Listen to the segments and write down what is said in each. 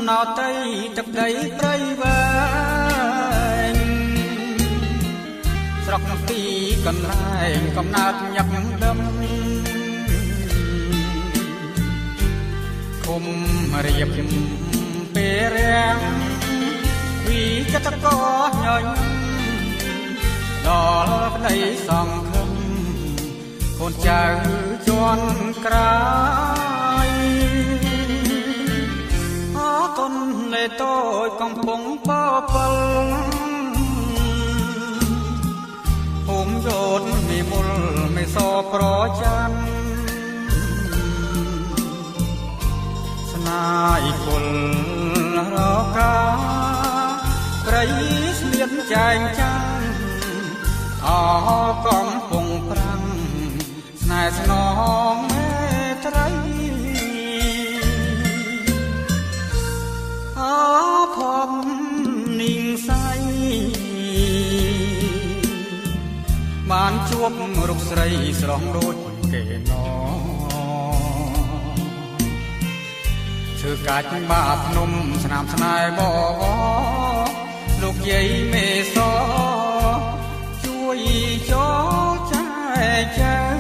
ណោតីទឹកដីព្រៃវែងស្រុកទីកន្លែងកំណើតញឹកដឹមឃុំរៀបពេលរាំងវិកតកោញញដល់ប្តីសង្ឃឹមកូនចៅជាន់ក្រោយអរគុណលេតូចកំពុងបបិលភូមិយោនមីមុលមិនសប្រចាំស្នាយគុលរកាព្រៃស្លៀនចែងចាំងអកំពុងប្រាំងស្នេហ៍ស្នងមេត្រីអខំនាងសៃបានជួបរូបស្រីស្រស់ដូចគេណឈើកាច់បាភ្នំស្នាមស្នេហ៍បលោកយាយមេសជួយចូលចែកចែង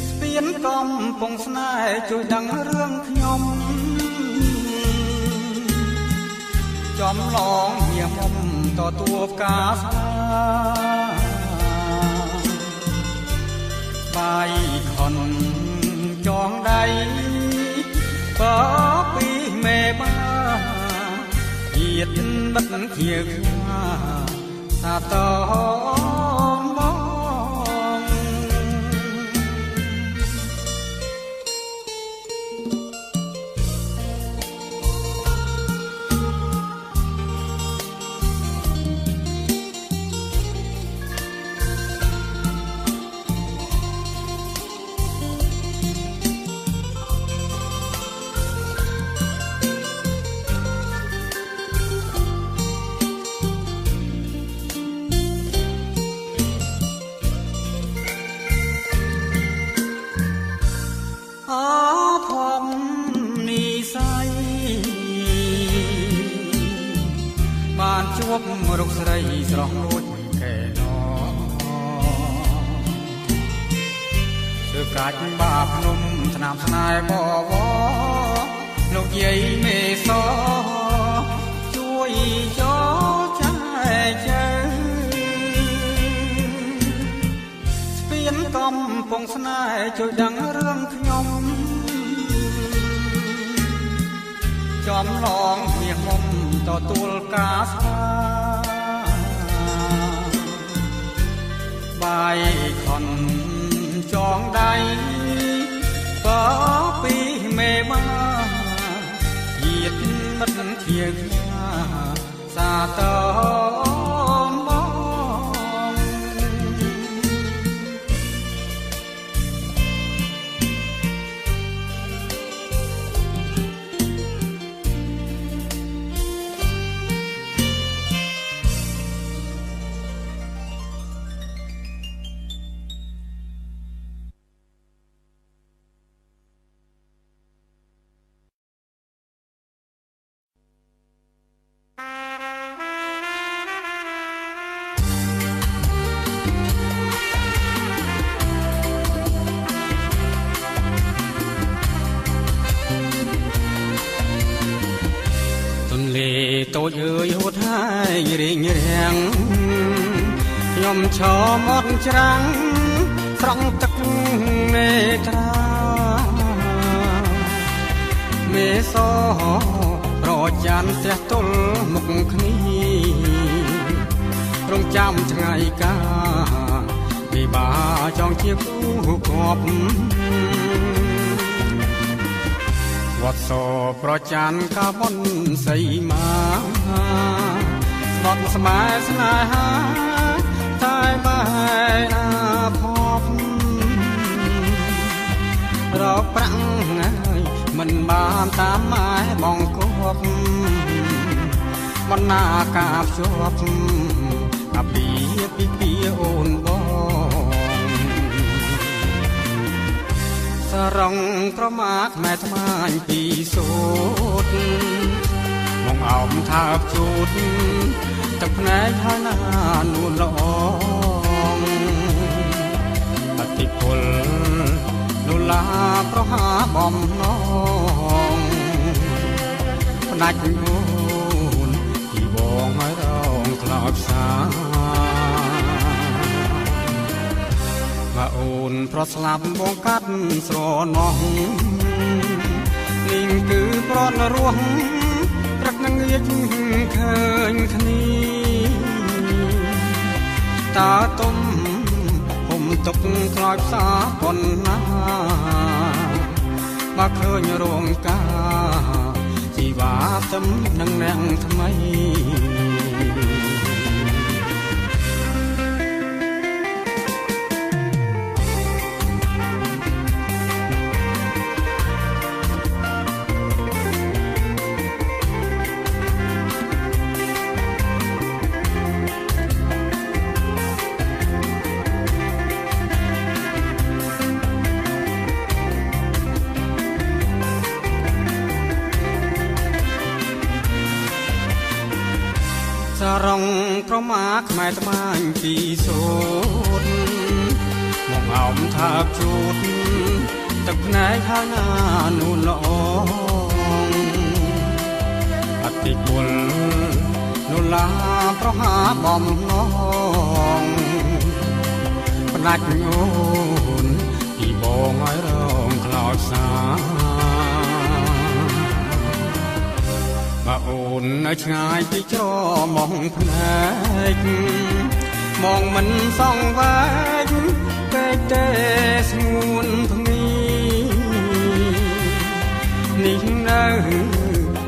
ស្ពានកំពុងស្នេហ៍ជួយដឹងរឿងខ្ញុំចំឡងញាមុំទទួលផ្កាស្លាបាយខុនចងដៃបើពីមេបាជាតិបិទជាខ្លាសាតងមកជួបរូបស្រីស្រស់ដូចគេណឈើកាច់បាភ្នំស្នាមស្នេហ៍បវលោកយាយមេសជួយចូលចែកចែងស្ពានកំពុងស្នេហ៍ជួយដឹងរឿងខ្ញុំចំឡងមាសមុំទទួលការស្លាបាយខុនចងដៃបើពីមេបាជាតិមិត្តជាខ្លាសាតងមកតូចអើយហូតហើយរៀងរាំងខ្ញុំឈរមកច្រាំងស្រង់ទឹកនេត្រាមេសប្រចានស្ទះទល់មុខគ្នារងចាំថ្ងៃកាពិបាចង់ជាគូគប់វត្តសប្រចានកាបនសីមាស្បត់ស្មែស្នេហាតែបែអាភពរកប្រាំងហើយមិនបានតាមម៉ែបងគប់បណ្ណាការភ្ជាប់អាពីអូនបងស សរងក្រមាក្មែថ្មាញពីសូត្រមកអោបថាបជូតទឹកភ្នែកហើយណានួនល្អអតិពលលុលាប្រហាបំណងផ្ដាច់នូនពីបងហើយរងខ្លោចសាមកអូនប្រស្លាប់បងកាត់ស្រណោះនេះគឺប្រត់រស់ព្រឹកនឹងងៀតឃើញគ្នាតាទុំហុំទុកខ្លោចសាប៉ុណ្ណាមកឃើញរោងការជីវ៉ាទំនឹងនាងថ្មីសរងក្រមាក្មែត្បាញពីសូត្រមកអោបថាបជូតទឹកភ្នែកហើយណានួនល្អអតិពលលុលាប្រហាបំណងផ្ដាច់អូនពីបងហើយរងខ្លោចសាបើអូននៅឆ្ងាយពីច្រមុះភ្នែកមองមិនសងវែងពេកទេស្ងួនភ្ងីនេះនៅ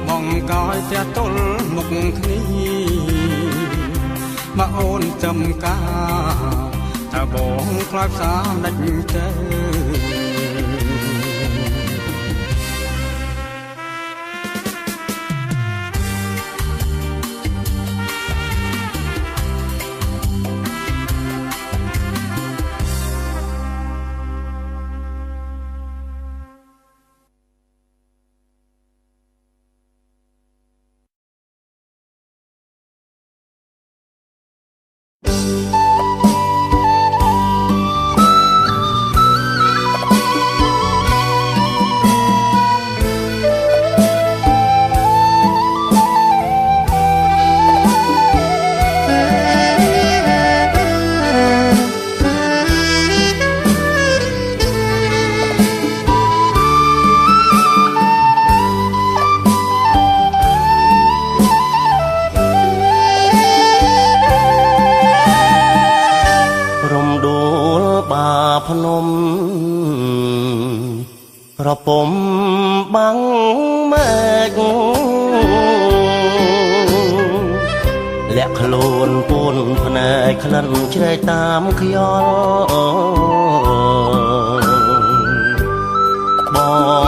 បងកោយផ្ទះទល់មុខគ្នាបើអូនចំការតើបងខ្លាចសាដាច់ទេប្រពំបាំងមេឃលាក់ខ្លួនពូនភ្នែកក្លិនជ្រែកតាមខ្យល់ប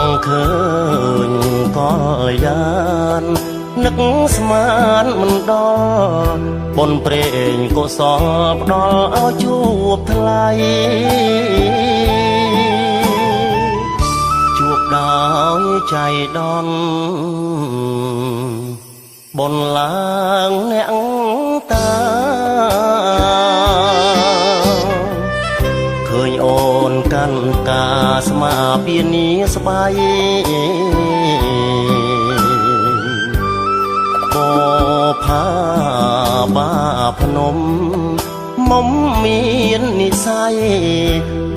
ងឃើញក៏យ៉ាននឹកស្មានមិនដល់បុណ្យព្រេងកុសលផ្ដល់ឲ្យជួបថ្លៃដោយចៃដន្យបុណ្យឡើងអ្នកតាឃើញអូនកាន់ការស្មាពានីស្បៃបផាបាភ្នំមុំមាននិស័យ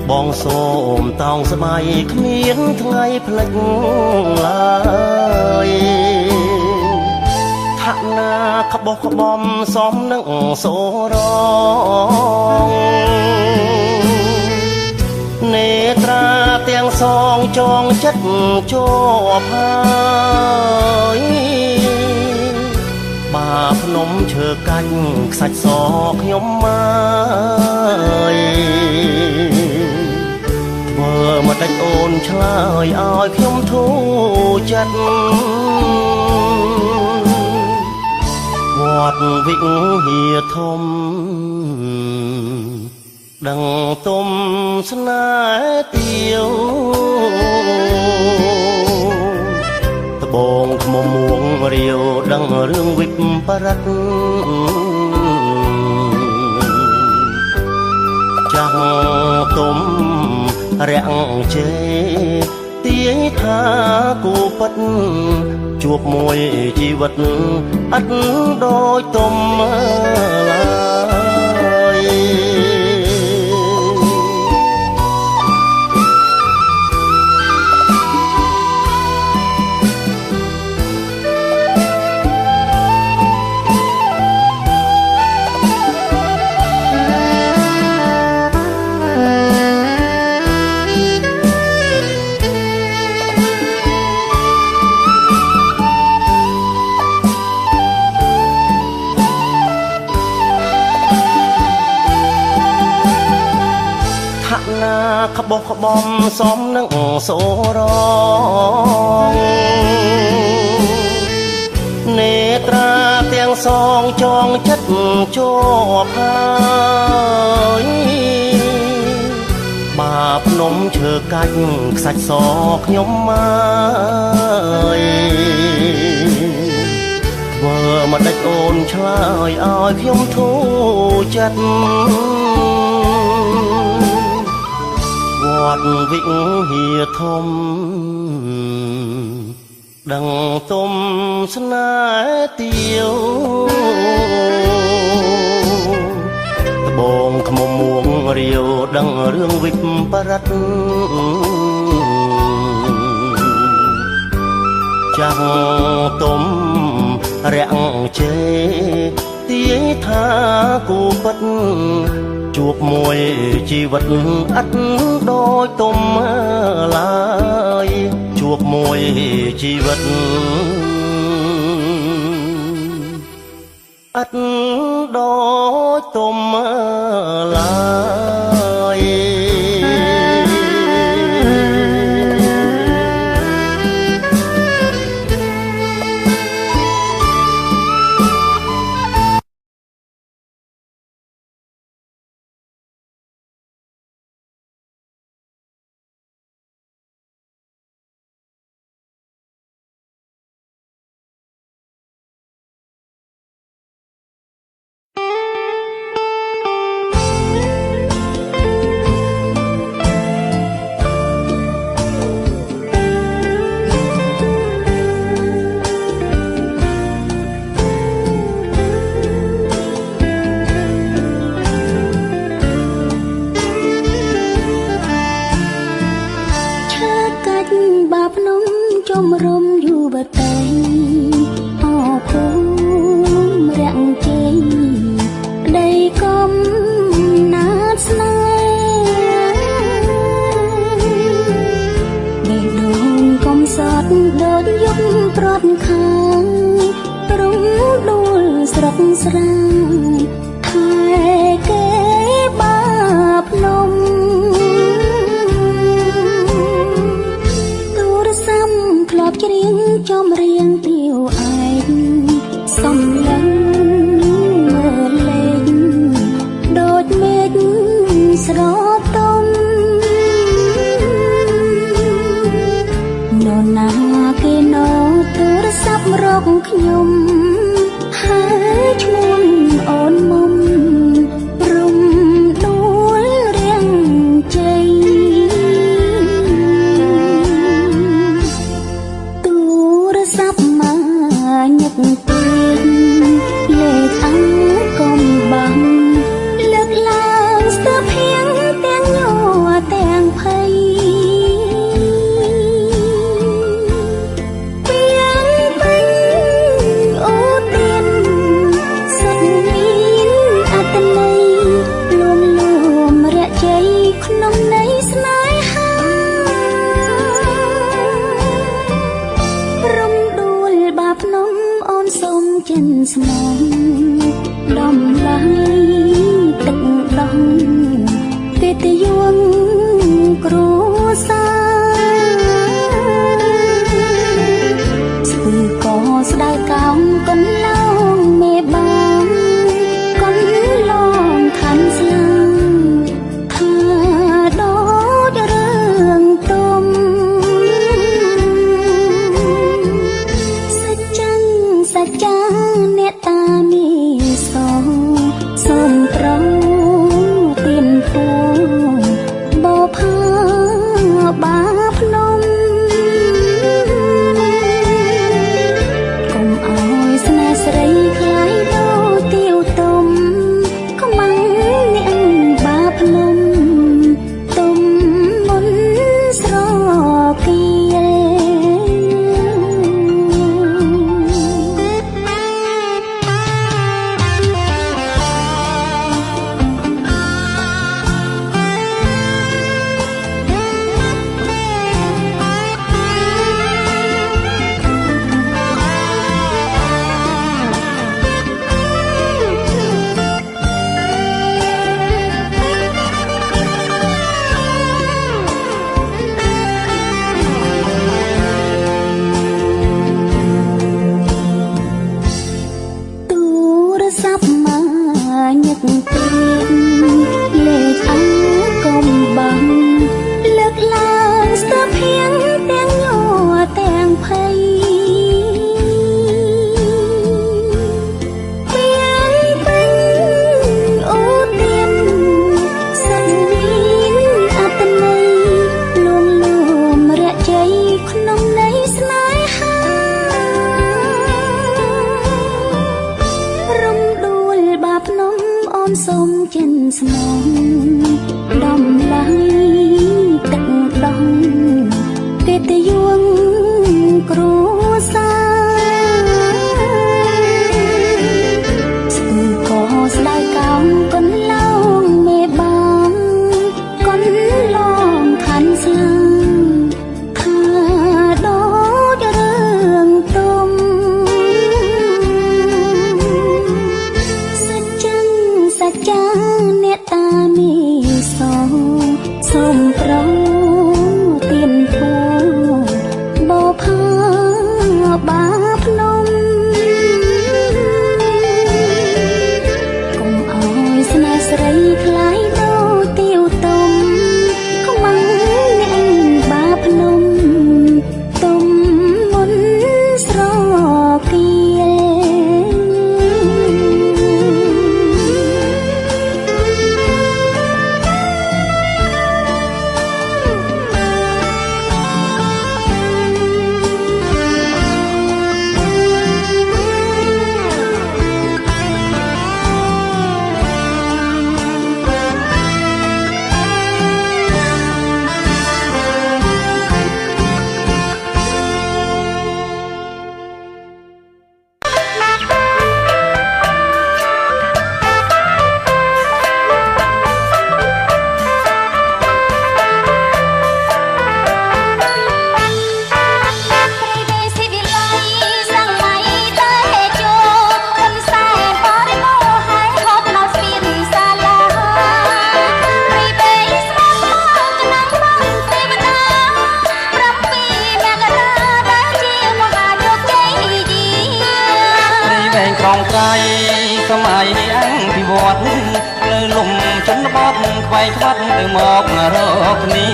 បងសូមតោងស្បៃគ្មានថ្ងៃផ្លេចឡើយថាណាក្បោះក្បំសំនឹងសូរងនេត្រាទាំងសងចងចិត្តជាប់ហើយបាភ្នំឈើកាញ់ខ្សាច់សខ្ញុំមកធ្វើមកដាច់អូនឆ្លើយឲ្យខ្ញុំធូរចិត្តវត្តវិហារធំ ដឹងទុំស្នេហ៍ទៀវត្បូងថ្មមួងរាវដឹងរឿងវិបរិតចាស់ទុំរាំងជេទាយថាគូពិតជួបមួយជីវិតអត់ដូចទុំឡើយក្បោះក្បំសំនឹងសូរងនេត្រាទាំងសងចងចិត្តជាប់ហើយបាភ្នំឈើកាច់ខ្សាច់សខ្ញុំមកធ្វើមកដេចអូនឆ្លើយឲ្យខ្ញុំធូរចិត្តវត្តវិហារធំដឹងទុំស្នេហ៍ទៀវត្បូងថ្មមួងរាវដឹងរឿងវិបរិតចាស់ទុំរាំងជេទាយថាគូពិតជួបមួយជីវិតអត់ដូចទុំឡើយជួបមួយជីវិតអត់ដូចទុំឡើយ ស្មងដំឡៃទឹកដោះកិត្តិយសគ្រួសារស្គូក៏ស្ដៅកោងកូនឡងមេបងកូនឡងខាន់ស្លាថាដូចរឿងទុំសច្ចាអ្នកតាមីសូមប្រទៀនធូបបផាបាភ្នំកុំអោយស្នេហ៍ស្រីខ្លាយដូចទាវទុំខ្មាំងអ្នកបាភ្នំទុំមុនស្រគៀសម័យអង្គពិវត្តលើលំជនបទខ្វែងខ្វាត់ទៅមករកគ្នា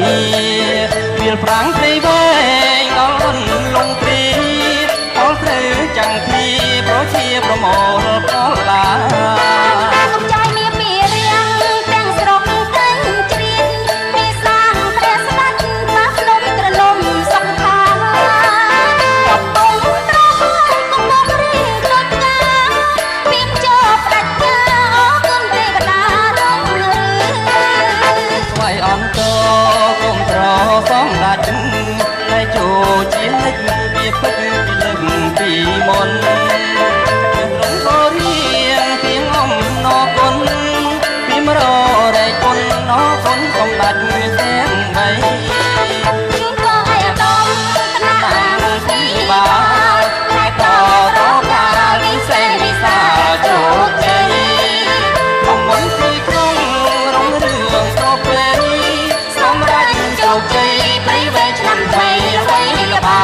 វាលប្រាំងព្រៃវែងដល់អនលងព្រីអល់ត្រូវចាំងពីប្រជាប្រមូលផលឡាកុំចាយមានពីរៀងទាំងស្រុកទាំងជ្រៀនមានសាងព្រះស្ដេចបាភ្នំត្រលំសុខខាកំពុងត្រង់កំពុងរៀងដូចកាមានចប់ប្រាជ្ញាអគុណទេវតារងឬស្វ័យអង្គគុំត្រសំដាច់តែចូលជានិច្ចវាពិតពីលើកពីមុនត្រង់ក៏រៀងទៀងអំណគុណពីមររែកគុណណគុណសំដាច់ទាំងបីជូនក៏ឲ្យអាដាមគណៈអង្គពីបាលតែតរកាលវិសេសវិសាជោគជ័យបំមុនពីក្នុងរងរឿងប្រពៃសម្រាប់ជោគជ័យព្រៃវែងឆ្នាំថ្មីអ្វីល្បា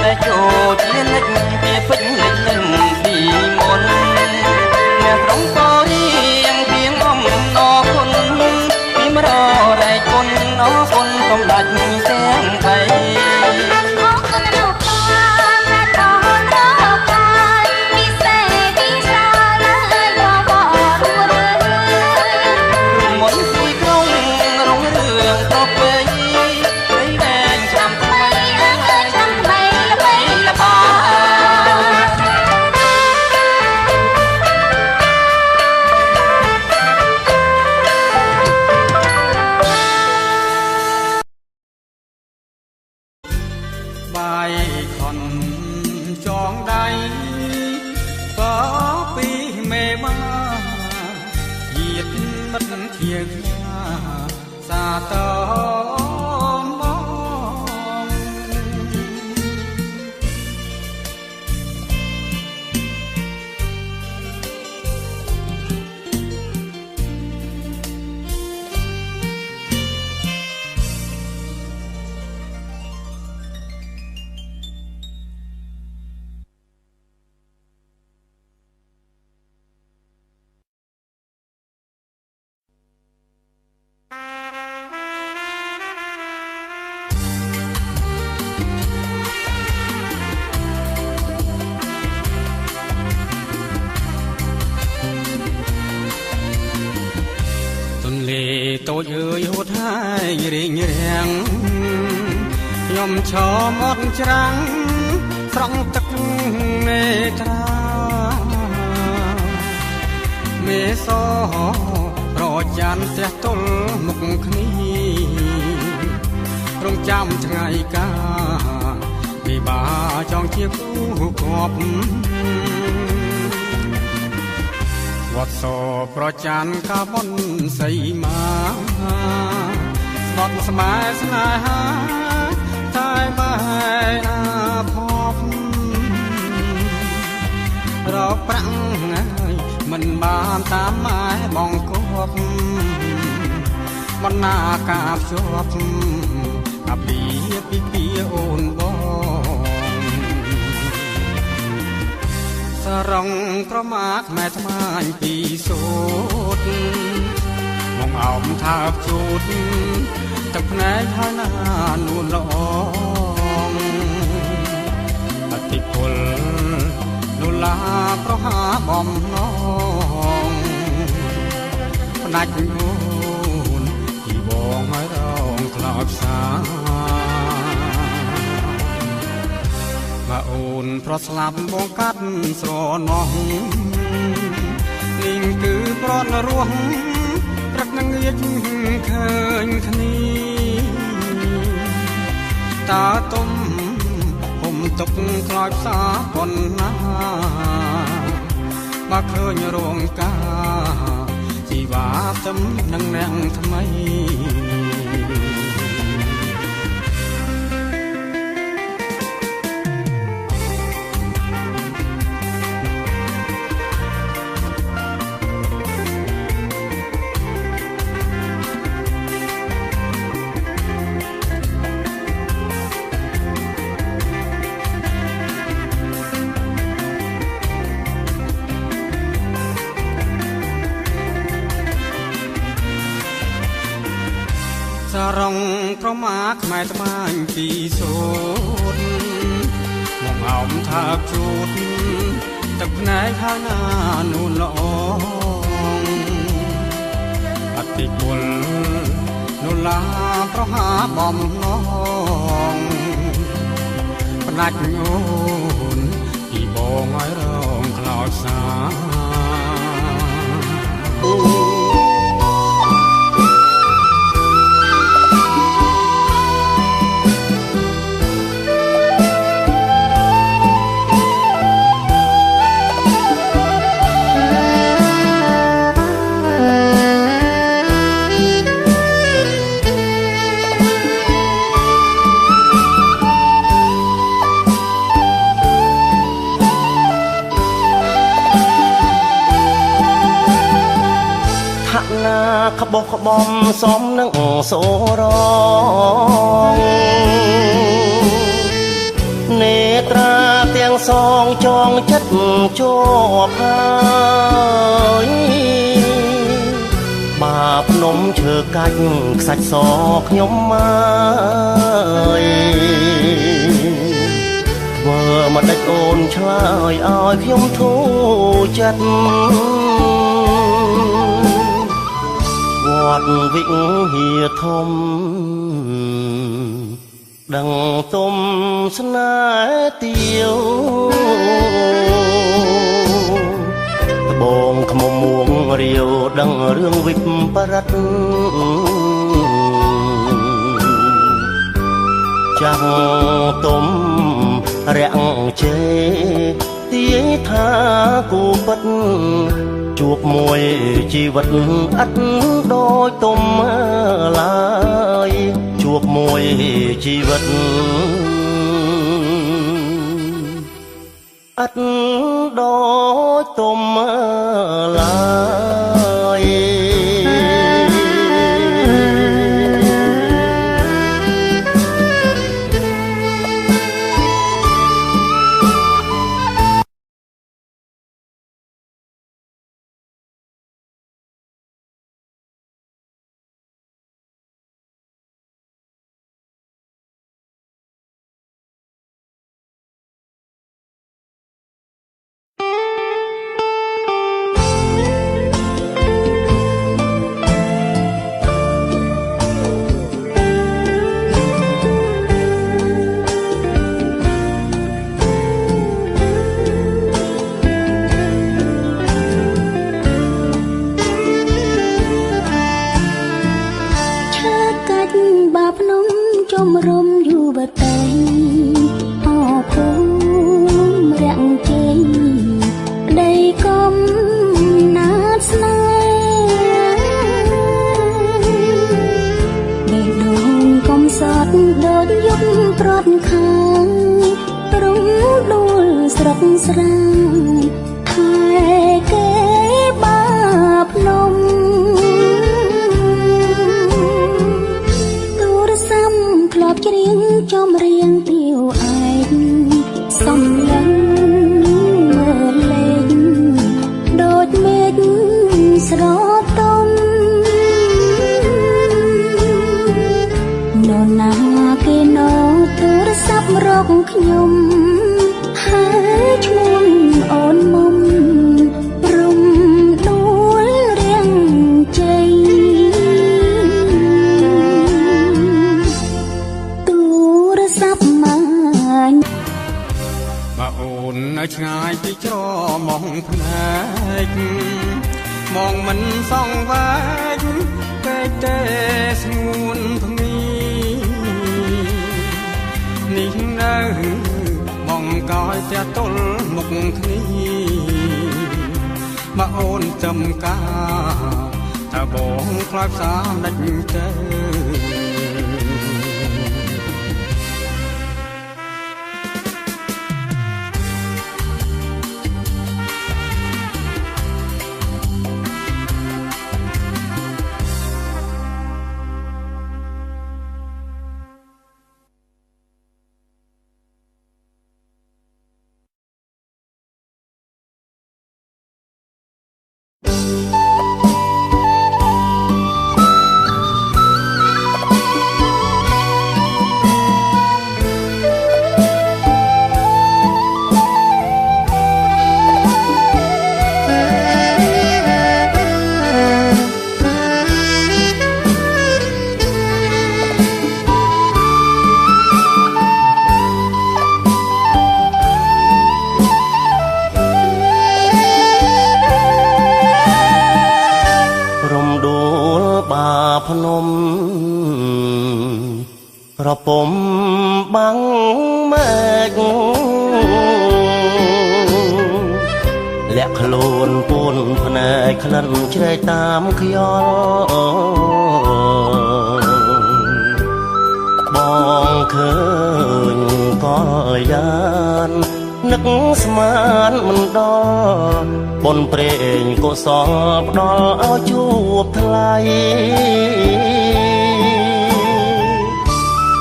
តែចូលជានិច្ចវាពេញលេចនឹងពីមុនអ្នកត្រង់ក៏រៀងទៀងអំណគុណពីមររែកគុណអគុណកំដាច់ទាំងបីអគុណលោកបានតែតរកាលពិសេសវិសាលហើយបបរួនមុនពីក្រុងរងរឿងប្រពៃព្រៃវែងចាំថ្មីចាំថ្មីល្បីល្បាបាយខនចងដៃក៏ពីមេមាជាតិមិត្តជាគ្នាសាតបង តូចអើយហូតហើយរៀងរាំងខ្ញុំឈមអត់ច្រាំងស្រង់ទឹកមេត្រាមេសប្រចានស្ទះទល់មុខគ្នារងចាំថ្ងៃកាពីបាចង់ជាគូគប់វត្តសប្រចានកាបនសីមាស្បត់ស្មែស្នេហាតែបែអាភពរកប្រាំងហើយមិនបានតាមម៉ែបងគប់បណ្ណាការភ្ជាប់អាពីអូនបងសរងក្រមាខ្មែថ្មាញពីសូតមកអោបថាបជូតទឹកភ្នែកហើយណានួនល្អអតិពលលុលាប្រហាបំណងផ្ដាច់អូនពីបងហើយរងខ្លោចសាមកអូនប្រស្លាប់បងកាត់ស្រណោះនេះគឺប្រត់រស់ព្រឹកនឹងងៀតឃើញគ្នាតាទុំហុំទុកខ្លោចសាប៉ុណ្ណាបើឃើញរោងការជីវ៉ាទំនឹងនាងថ្មីសរងក្រមាខ្មែត្បាញពីសូតមកអោបថាបជូតទឹកភ្នែកហើយណានួនល្អអតិពលលុលាប្រហាបំណងផ្ដាច់អូនពីបងហើយរងខ្លោចសាក្បោះក្បំសំនឹងសូរងនេត្រាទាំងសងចងចិត្តជាប់ហើយបាភ្នំឈើកាច់ខ្សាច់សខ្ញុំមកធ្វើមកដេចអូនឆ្លើយឲ្យខ្ញុំធូរចិត្តវត្តវិហារធំដឹងទុំស្នេហ៍ទៀវត្បូងខ្មុំមួងរាវដឹងរឿងវិបរិតចាំងទុំរាំងជេទាយថាគូពិតជួបមួយជីវិតឥតដូចទុំឡើយជួបមួយជីវិតឥតដូចទុំឡើយ ជំរុំយុវតីអភូមិរាំងជ័យក្ដីកំណាត់ស្នេហ៍បេះដូងកំសត់ដូចយុគប្រត់ខាងទ្រង់ដួលស្រុកស្រាខែគេបាភ្នំទូរស័ព្ទធ្លាប់ច្រៀងចំរៀងទៀវឯងសំឡេងមើលលេងដូចមេឃស្រទុំនរណាគេណូទូរស័ព្ទរកខ្ញុំហើយឈ្មោះអូនមុំរំដួលរៀងជ័យទូរស័ព្ទមកបើអូននៅឆ្ងាយពីច្រមុំភ្នែកមองមិនសងវែងពេកទេស្ងួនភ្ងីនេះនៅមកកោយតែទល់មុខគ្នាបើអូនចំការថាបងខ្លាចផ្សាដាច់ទៅ ភ្នំក្រពុំបាំងមេឃលាក់ខ្លួនពួនភ្នែកក្លិនជ្រែកតាមខ្យល់បងឃើញក៏យ៉ាននឹកស្មានមិនដល់បុណ្យព្រេងកុសលផ្ដល់ឲ្យជួបថ្លៃ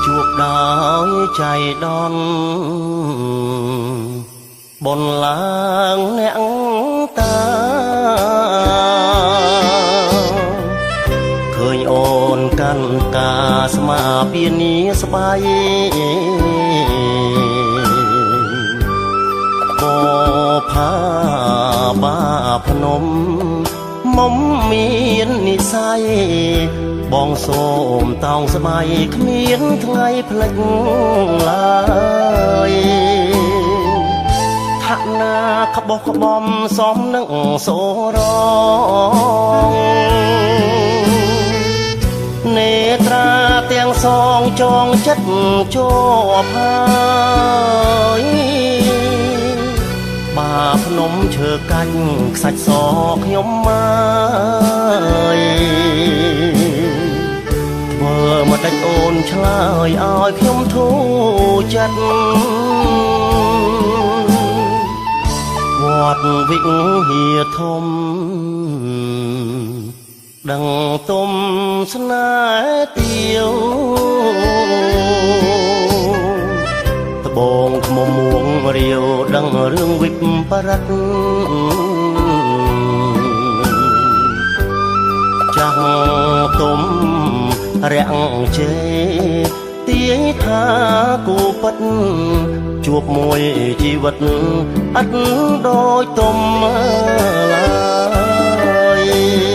ជួបដោយចៃដន្យបុណ្យឡើងអ្នកតាឃើញអូនកាន់ការស្មាពីនីស្បៃផាបាភ្នំមុំមាននិស័យបងសូមតោងស្បៃគ្មានថ្ងៃផ្លិចឡើយឋានាក្បោះក្បំសមនឹងសូរងនេត្រាទាំងសងចងចិត្តជាប់ហើយបាភ្នំឈើកាញ់ខ្សាច់សខ្ញុំមកធ្វើមកដាច់អូនឆ្លើយឲ្យខ្ញុំធូរចិត្តវត្តវិហារធំដឹងទុំស្នេហ៍ទៀវបងខ្មុំមួងរាវដឹងរឿងវិបរិតចាំងទុំរាំងជេទាយថាគូពិតជួបមួយជីវិតអត់ដូចទុំឡើយ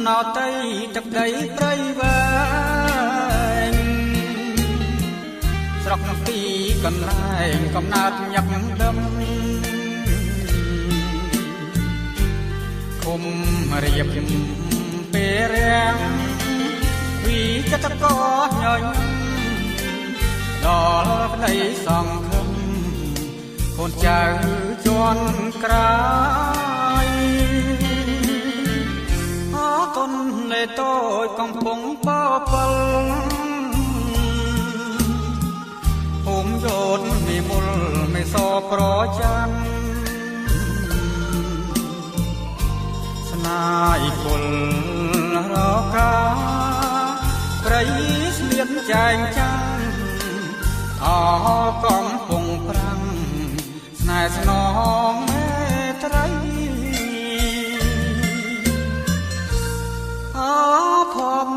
ណោតៃទឹកដីព្រៃវែងស្រុកទីកន្លែងកំណើតញាប់ដឹមឃុំរៀបពេលរាំងវិចិត្រកញញដល់ប្តីសង្ឃឹមកូនចៅជាន់ក្រោយអទុនលេតូចកំពុងបបលភូមិយោនវិមលមិនសប្រចាំស្នាយគុលរកាព្រៃស្លៀនចែងចាំងអកំពុងប្រាំងស្នេហ៍ស្នងមេត្រីអភព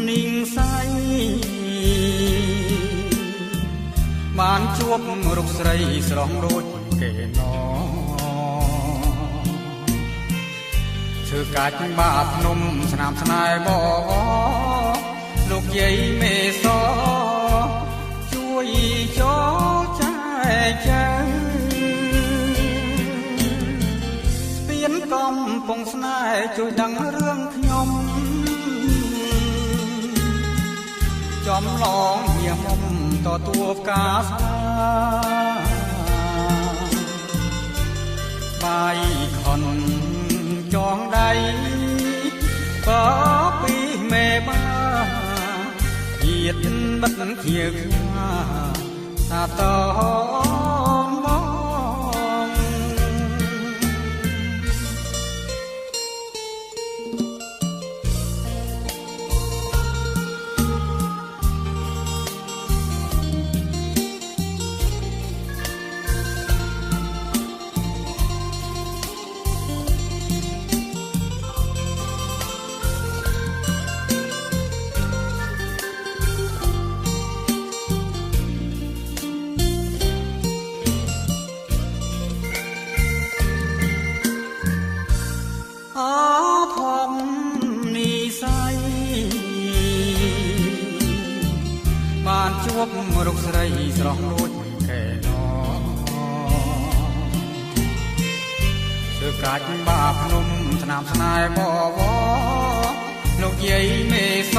នីងសៃបានជួបរុកស្រីស្រស់ដូចគេណឈើកាច់បាភ្នំស្នាមស្នេហ៍បលោកយាយមេសជួយចោចែកចែងស្ពានកំពុងស្នេហ៍ជួយដឹងរឿងខ្ញុំចំឡងញាមុំទទួលផ្កាស្នាបាយខុនចងដៃក៏ពីមេបាជាតិបិទខៀវខ្វាថាតមកជួបរុកស្រីស្រស់ដូចគេណឈើកាច់បាភ្នំស្នាមស្នេហ៍បវលោកយាយមេស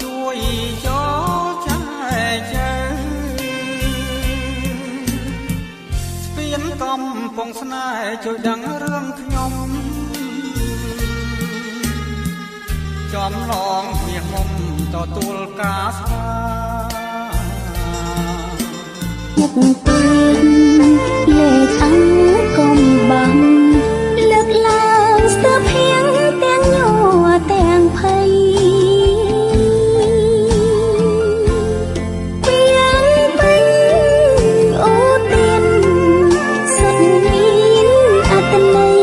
ជួយចោចែកចែងស្ពានកំពុងស្នេហ៍ជួយដឹងរឿងខ្ញុំចំឡងវាមុំទទួលការស្វាមុខពេលលេខអង្គកំបាំងលើកឡើងស្ទើរភៀងទាំងញ័រទាំងភ័យពីពេញអូទៀនសុទ្ធមានអត្តន័យ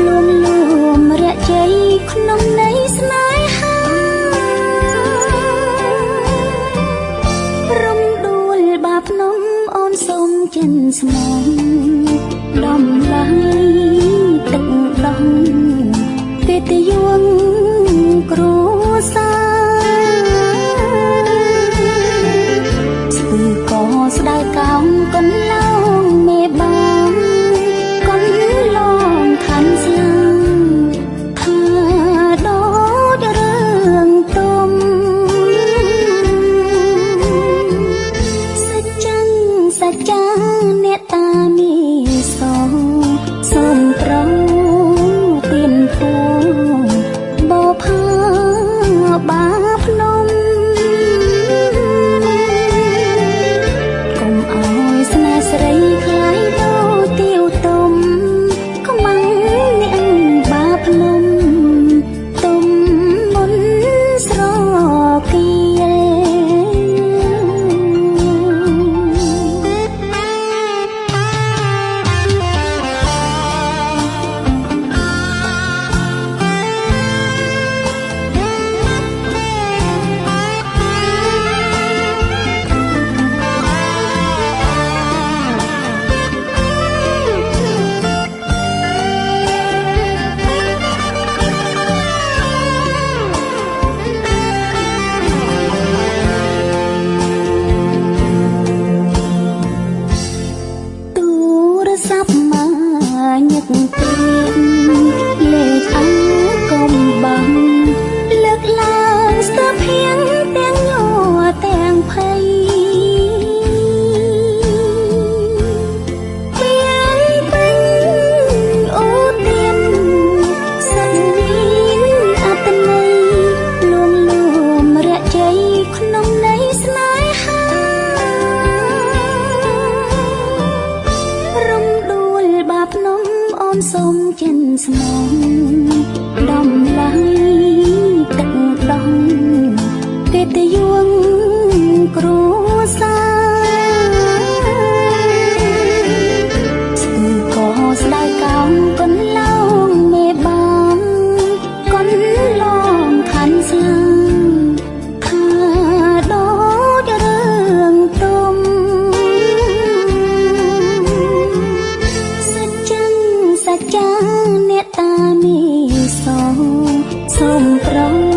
លួមលួមរយៈជ័យក្នុងន័យស្នេហាភ្នំអូនសូមចិនស្មងដំឡៃទឹកដោះកិត្តិយសគ្រួសារស្ពឺក៏ស្ដៅកោងកុនឡងមេបងកុនឡងខានស្លាថាដូចរឿងទុំសច្ចាអ្នកតាមីសូសូមប្រងទៀនពូ មប្រង